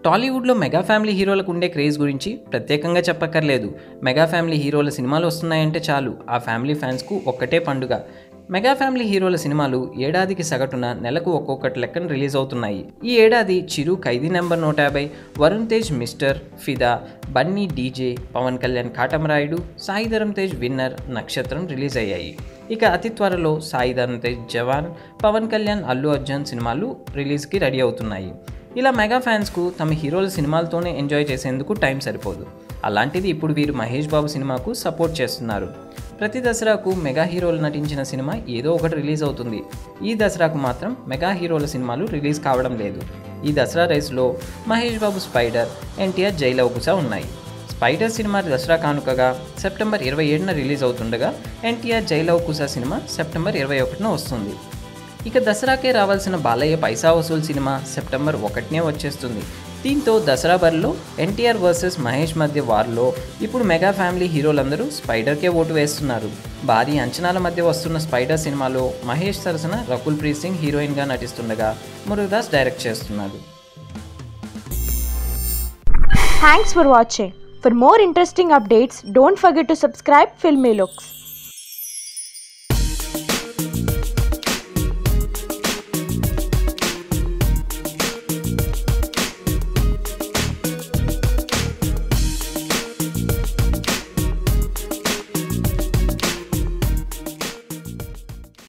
టాలీవుడ్లో mega family హీరోలకు ఉండే క్రేజ్ గురించి ప్రత్యేకంగా చెప్పక్కర్లేదు. మెగా ఫ్యామిలీ హీరోల సినిమాలు వస్తున్నాయంటే చాలు ఆ ఫ్యామిలీ ఫ్యాన్స్కు ఒక్కటే పండుగ. మెగా ఫ్యామిలీ హీరోల సినిమాలు ఏడాదికి సగటున నెలకు ఒక్కొక్కటి లెక్కన రిలీజ్ అవుతున్నాయి. ఈ ఏడాది చిరు ఖైదీ నెంబర్ 150, వరుణ్ తేజ్ మిస్టర్, ఫిదా, బన్నీ డీజే, పవన్ కళ్యాణ్ కాటమరాయుడు, సాయి ధరమ్ తేజ్ విన్నర్, నక్షత్రం రిలీజ్ అయ్యాయి. ఇక అతి త్వరలో సాయి ధరమ్ తేజ్ జవాన్, పవన్ కళ్యాణ్ అల్లు అర్జున్ సినిమాలు రిలీజ్కి రెడీ అవుతున్నాయి. ఇలా మెగా ఫ్యాన్స్కు తమ హీరోల సినిమాలతోనే ఎంజాయ్ చేసేందుకు టైం సరిపోదు. అలాంటిది ఇప్పుడు వీరు మహేష్ బాబు సినిమాకు సపోర్ట్ చేస్తున్నారు. ప్రతి దసరాకు మెగా హీరోలు నటించిన సినిమా ఏదో ఒకటి రిలీజ్ అవుతుంది. ఈ దసరాకు మాత్రం మెగా హీరోల సినిమాలు రిలీజ్ కావడం లేదు. ఈ దసరా రేసులో మహేష్ బాబు స్పైడర్, ఎన్టీఆర్ జై లవ్ కుశ ఉన్నాయి. స్పైడర్ సినిమా దసరా కానుకగా సెప్టెంబర్ 27న రిలీజ్ అవుతుండగా ఎన్టీఆర్ జై లవ్ కుశ సినిమా సెప్టెంబర్ 21న వస్తుంది. ఇక దసరాకే రావాల్సిన బాలయ్య పైసా వసూల్ సినిమా సెప్టెంబర్ 1నే వచ్చేస్తుంది. దీంతో దసరా బరిలో ఎన్టీఆర్ వర్సెస్ మహేష్ మధ్య వార్లో ఇప్పుడు మెగా ఫ్యామిలీ హీరోలందరూ స్పైడర్కే ఓటు వేస్తున్నారు. భారీ అంచనాల మధ్య వస్తున్న స్పైడర్ సినిమాలో మహేష్ సరసన రకుల్ ప్రీత్ సింగ్ హీరోయిన్గా నటిస్తుండగా మురుగదాస్ డైరెక్ట్ చేస్తున్నారు. Thanks for watching. For more interesting updates, don't forget to subscribe Filmy Looks.